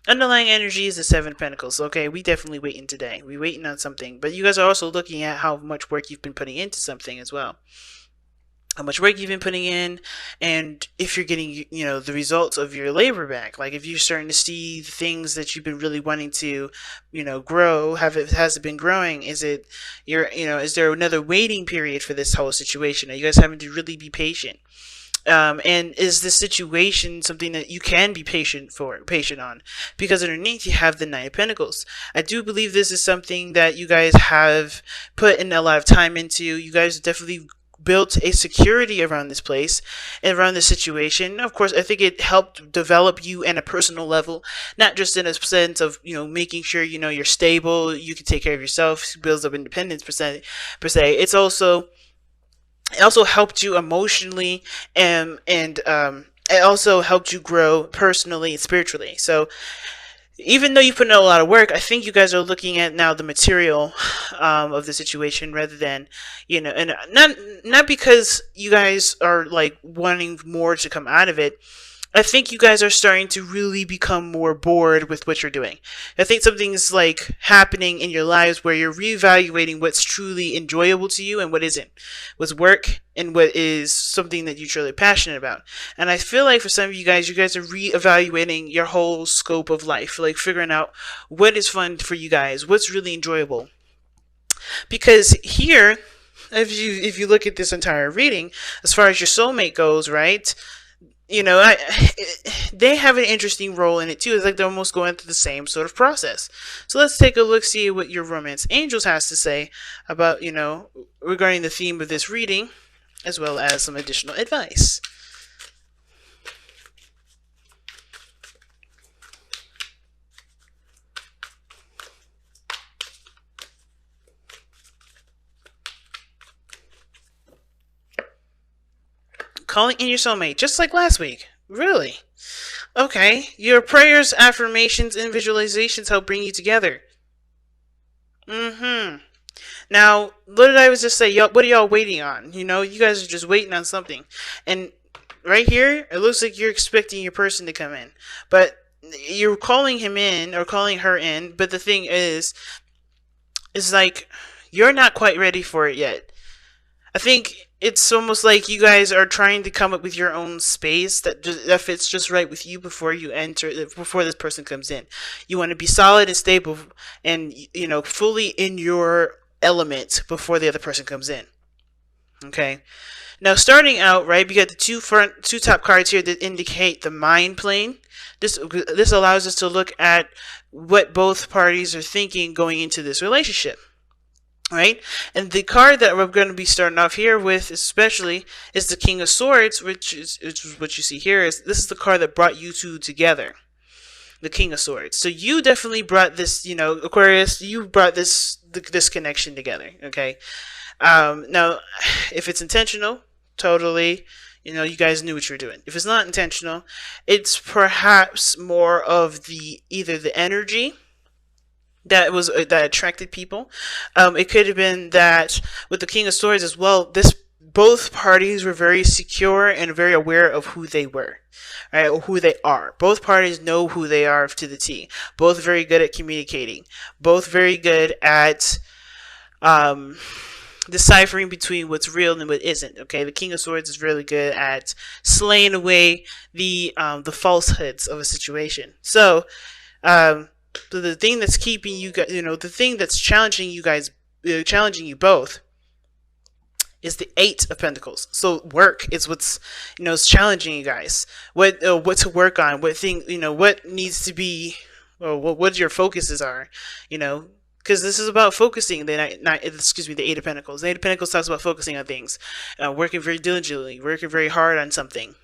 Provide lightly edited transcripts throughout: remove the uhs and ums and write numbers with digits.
Underlying energy is the Seven of Pentacles. Okay, we definitely waiting today. We waiting on something, but you guys are also looking at how much work you've been putting into something as well. How much work you've been putting in, and if you're getting, the results of your labor back. Like if you're starting to see the things that you've been really wanting to, grow. Has it been growing? Is it is there another waiting period for this whole situation? Are you guys having to really be patient? And is this situation something that you can be patient on? Because underneath you have the Nine of Pentacles. I do believe this is something that you guys have put in a lot of time into. You guys definitely built a security around this place and around this situation. Of course, I think it helped develop you in a personal level, not just in a sense of, making sure, you're stable, you can take care of yourself, builds up independence per se. It also helped you emotionally, and it also helped you grow personally and spiritually. So even though you put in a lot of work, I think you guys are looking at now the material of the situation rather than, and not because you guys are like wanting more to come out of it. I think you guys are starting to really become more bored with what you're doing. I think something's like happening in your lives where you're reevaluating what's truly enjoyable to you and what isn't, what's work and what is something that you're truly passionate about. And I feel like for some of you guys are reevaluating your whole scope of life, like figuring out what is fun for you guys, what's really enjoyable. Because here, if you look at this entire reading, as far as your soulmate goes, right? They have an interesting role in it too. It's like they're almost going through the same sort of process. So let's take a look, see what your romance angels has to say about, regarding the theme of this reading, as well as some additional advice. Calling in your soulmate, just like last week. Really? Okay. Your prayers, affirmations, and visualizations help bring you together. Now, what did I just say? What are y'all waiting on? You guys are just waiting on something. And right here, it looks like you're expecting your person to come in. But you're calling him in or calling her in. But the thing is, it's like you're not quite ready for it yet. I think it's almost like you guys are trying to come up with your own space that fits just right with you before this person comes in. You want to be solid and stable and, fully in your element before the other person comes in. Okay. Now, starting out, right, we got the two top cards here that indicate the mind plane. This allows us to look at what both parties are thinking going into this relationship. Right? And the card that we're going to be starting off here with especially is the King of Swords, which is what you see here. This is the card that brought you two together. The King of Swords. So you definitely brought this, Aquarius, you brought this connection together, okay? Now, if it's intentional, totally, you guys knew what you were doing. If it's not intentional, it's perhaps more of either the energy that attracted people. It could have been that with the King of Swords as well, both parties were very secure and very aware of who they were, right, or who they are. Both parties know who they are to the T. Both very good at communicating. Both very good at deciphering between what's real and what isn't. Okay, the King of Swords is really good at slaying away the falsehoods of a situation. So the thing that's keeping you guys, the thing that's challenging you guys, challenging you both, is the Eight of Pentacles. So work is what's, is challenging you guys. What to work on, what needs to be, or what your focuses are, because this is about focusing. The Eight of Pentacles. The Eight of Pentacles talks about focusing on things, working very diligently, working very hard on something.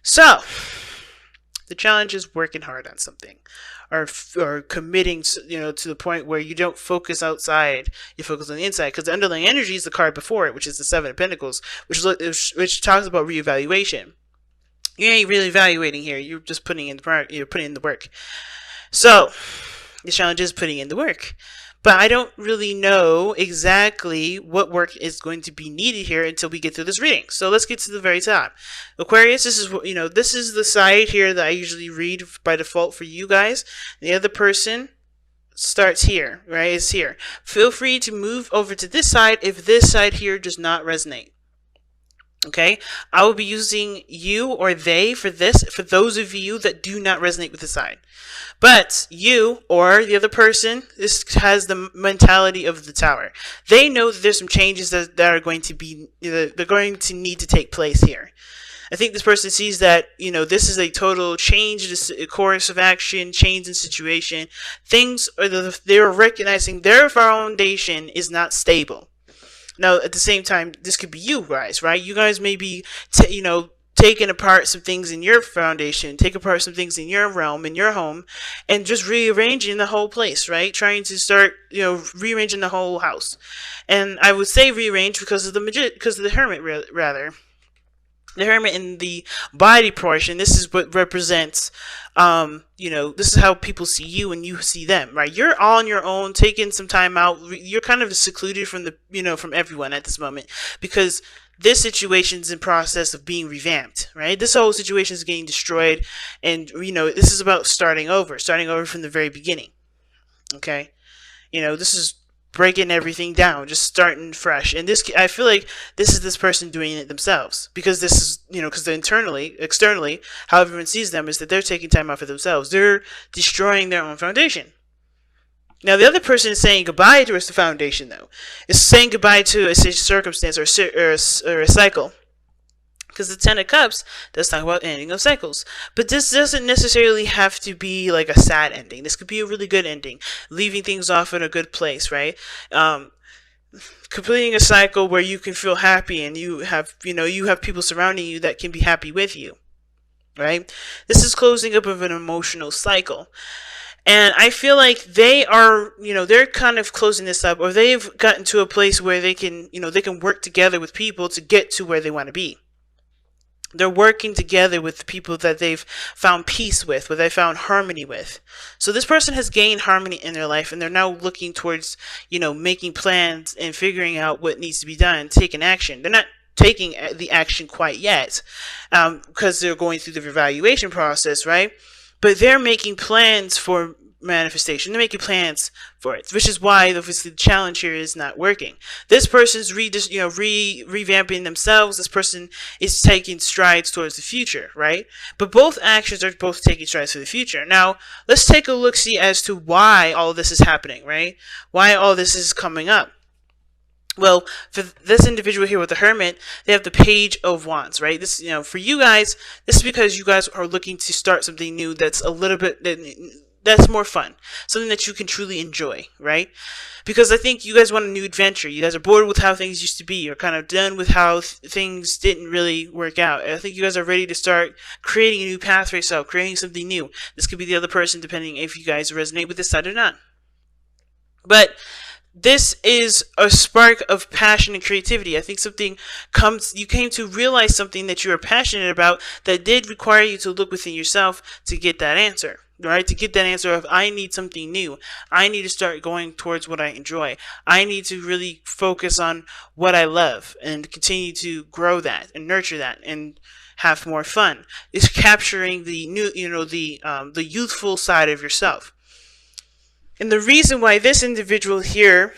So the challenge is working hard on something, or committing, to the point where you don't focus outside, you focus on the inside. Because the underlying energy is the card before it, which is the Seven of Pentacles, which talks about reevaluation. You ain't really evaluating here. You're just putting in the work. So The challenge is putting in the work. But I don't really know exactly what work is going to be needed here until we get through this reading. So let's get to the very top. Aquarius, this is what, this is the side here that I usually read by default for you guys. The other person starts here, right? Is here. Feel free to move over to this side if this side here does not resonate. Okay, I will be using you or they for this, for those of you that do not resonate with the side. But you or the other person, this has the mentality of the Tower. They know that there's some changes that are going to be, they're going to need to take place here. I think this person sees that, this is a total change, this a course of action, change in situation. Things, they're recognizing their foundation is not stable. Now, at the same time, this could be you guys, right? You guys may be, taking apart some things in your foundation, take apart some things in your realm, in your home, and just rearranging the whole place, right? Trying to start, rearranging the whole house. And I would say rearrange because of the Hermit, rather. The Hermit in the body portion, this is what represents, this is how people see you and you see them, right? You're on your own, taking some time out. You're kind of secluded from from everyone at this moment because this situation is in process of being revamped, right? This whole situation is getting destroyed, and this is about starting over from the very beginning. Okay, this is breaking everything down, just starting fresh. And I feel like this is this person doing it themselves, because this is, because externally, how everyone sees them is that they're taking time out for themselves. They're destroying their own foundation. Now, the other person is saying goodbye to the foundation, though. Is saying goodbye to a circumstance or a cycle. Because the Ten of Cups does talk about ending of cycles. But this doesn't necessarily have to be like a sad ending. This could be a really good ending. Leaving things off in a good place, right? Completing a cycle where you can feel happy and you have people surrounding you that can be happy with you, right? This is closing up of an emotional cycle. And I feel like they are, they're kind of closing this up, or they've gotten to a place where they can, they can work together with people to get to where they want to be. They're working together with the people that they've found peace with, where they found harmony with. So this person has gained harmony in their life, and they're now looking towards, making plans and figuring out what needs to be done, taking action. They're not taking the action quite yet, because they're going through the evaluation process, right? But they're making plans for manifestation. They're making plans for it, which is why obviously the challenge here is not working. This person's revamping themselves. This person is taking strides towards the future, right? But both actions are both taking strides for the future. Now, let's take a look-see as to why all this is happening, right? Why all this is coming up. Well, for this individual here with the Hermit, they have the Page of Wands, right? This, for you guys, this is because you guys are looking to start something new that's a little bit, that's more fun. Something that you can truly enjoy, right? Because I think you guys want a new adventure. You guys are bored with how things used to be. You're kind of done with how things didn't really work out. I think you guys are ready to start creating a new path for yourself, creating something new. This could be the other person, depending if you guys resonate with this side or not. But this is a spark of passion and creativity. I think you came to realize something that you are passionate about that did require you to look within yourself to get that answer, right? To get that answer of, I need something new. I need to start going towards what I enjoy. I need to really focus on what I love and continue to grow that and nurture that and have more fun. It's capturing the new, the youthful side of yourself. And the reason why this individual here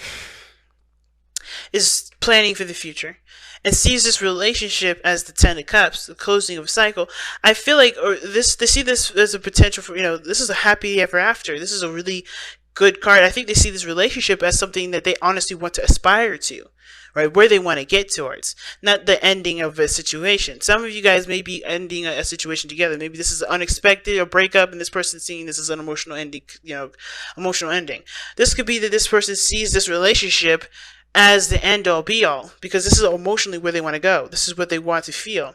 is planning for the future and sees this relationship as the Ten of Cups, the closing of a cycle, I feel like, they see this as a potential for, this is a happy ever after. This is a really good card. I think they see this relationship as something that they honestly want to aspire to, right? Where they want to get towards, not the ending of a situation. Some of you guys may be ending a situation together. Maybe this is unexpected, a breakup, and this person's seeing this as an emotional ending, emotional ending. This could be that this person sees this relationship as the end all be all, because this is emotionally where they want to go. This is what they want to feel.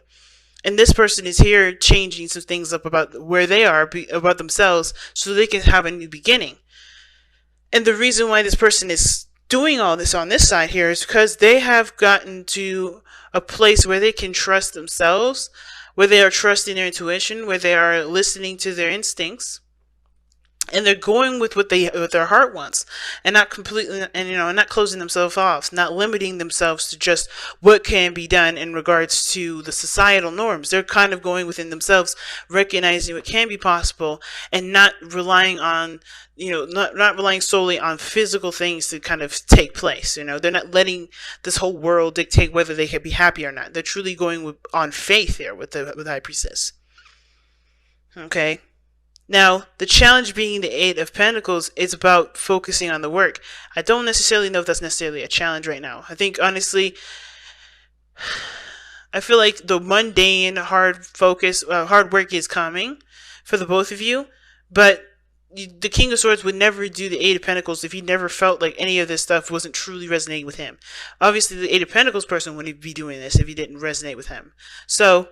And this person is here changing some things up about where they are, about themselves, so they can have a new beginning. And the reason why this person is doing all this on this side here is because they have gotten to a place where they can trust themselves, where they are trusting their intuition, where they are listening to their instincts, and they're going with what their heart wants, and not completely, and not closing themselves off, not limiting themselves to just what can be done in regards to the societal norms. They're kind of going within themselves, recognizing what can be possible, and not relying on, not relying solely on physical things to kind of take place. They're not letting this whole world dictate whether they can be happy or not. They're truly going on faith here with the High Priestess. Okay. Now, the challenge being the Eight of Pentacles is about focusing on the work. I don't necessarily know if that's necessarily a challenge right now. I think, honestly, I feel like the mundane, hard work is coming for the both of you. But the King of Swords would never do the Eight of Pentacles if he never felt like any of this stuff wasn't truly resonating with him. Obviously, the Eight of Pentacles person wouldn't be doing this if he didn't resonate with him. So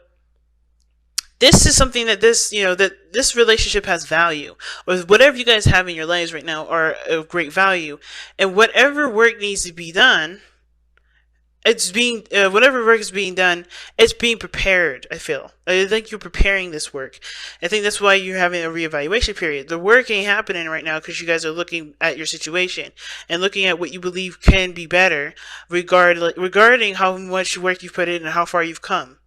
this is something that this relationship has value, or whatever you guys have in your lives right now are of great value, and whatever work needs to be done, whatever work is being done, it's being prepared. I think you're preparing this work. I think that's why you're having a reevaluation period. The work ain't happening right now because you guys are looking at your situation and looking at what you believe can be better regarding how much work you've put in and how far you've come.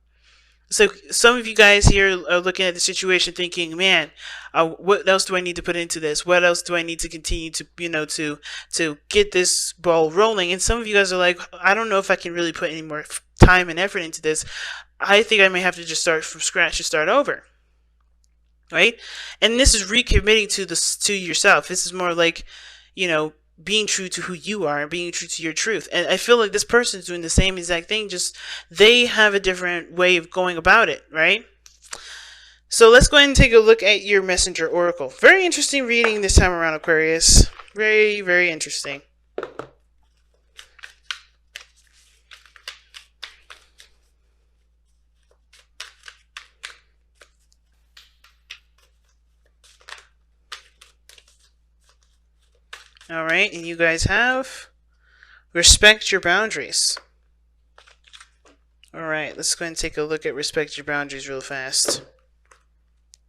So some of you guys here are looking at the situation thinking, man, what else do I need to put into this? What else do I need to continue to, to get this ball rolling? And some of you guys are like, I don't know if I can really put any more time and effort into this. I think I may have to just start from scratch and start over. Right? And this is recommitting to yourself. This is more like, being true to who you are and being true to your truth. And I feel like this person's doing the same exact thing, just they have a different way of going about it, right? So let's go ahead and take a look at your messenger oracle. Very interesting reading this time around, Aquarius. Very, very interesting. All right, and you guys have respect your boundaries. All right, let's go ahead and take a look at respect your boundaries real fast.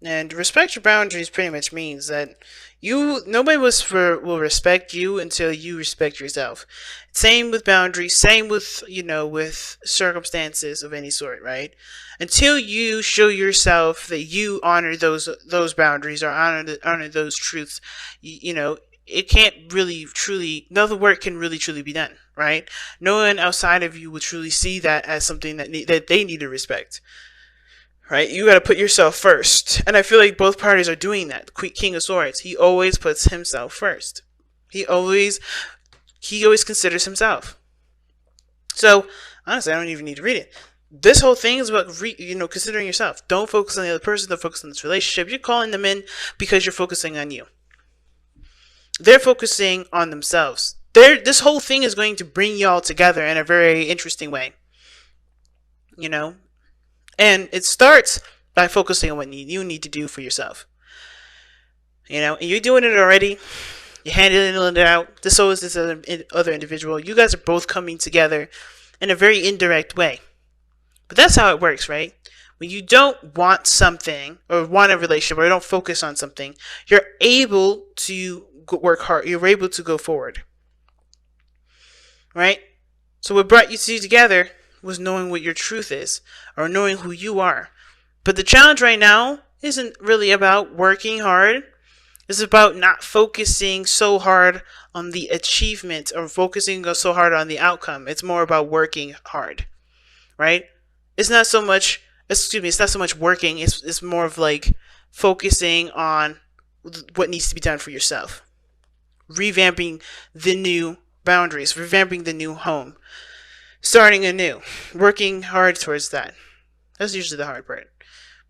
And respect your boundaries pretty much means that nobody will respect you until you respect yourself. Same with boundaries, same with, with circumstances of any sort, right? Until you show yourself that you honor those boundaries or honor those truths, it can't really truly, no other work can really truly be done, right? No one outside of you will truly see that as something that they need to respect, right? You got to put yourself first. And I feel like both parties are doing that. King of Swords, he always puts himself first. He always considers himself. So, honestly, I don't even need to read it. This whole thing is about, considering yourself. Don't focus on the other person. Don't focus on this relationship. You're calling them in because you're focusing on you. They're focusing on themselves. This whole thing is going to bring y'all together in a very interesting way. And it starts by focusing on what you need to do for yourself. And you're doing it already. You're handling it out. So is this other individual. You guys are both coming together in a very indirect way. But that's how it works, right? When you don't want something or want a relationship or don't focus on something, you're able to work hard. You're able to go forward, right? So what brought you two together was knowing what your truth is, or knowing who you are. But the challenge right now isn't really about working hard. It's about not focusing so hard on the achievement or focusing so hard on the outcome. It's more about working hard, right? It's not so much working. It's more of like focusing on what needs to be done for yourself. Revamping the new boundaries, revamping the new home, starting anew, working hard towards that. That's usually the hard part,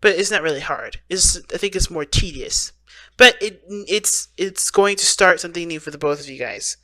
but it's not really hard. I think it's more tedious, but it's going to start something new for the both of you guys.